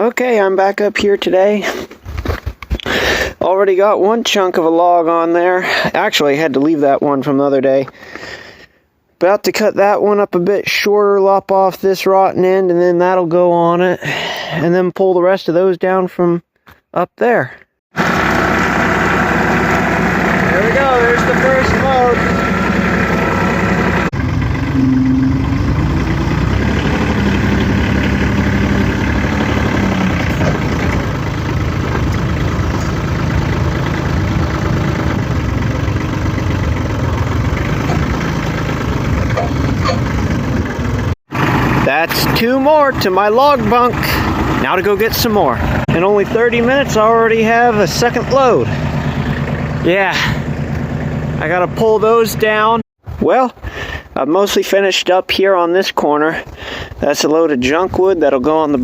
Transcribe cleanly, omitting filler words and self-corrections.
Okay, I'm back up here today. Already got one chunk of a log on there. Actually, I had to leave that one from the other day. About to cut that one up a bit shorter, lop off this rotten end, and then that'll go on it. And then pull the rest of those down from up there. There we go, there's the first load. That's 2 more to my log bunk. Now to go get some more. In only 30 minutes, I already have a second load. Yeah, I gotta pull those down. Well, I've mostly finished up here on this corner. That's a load of junk wood that'll go on the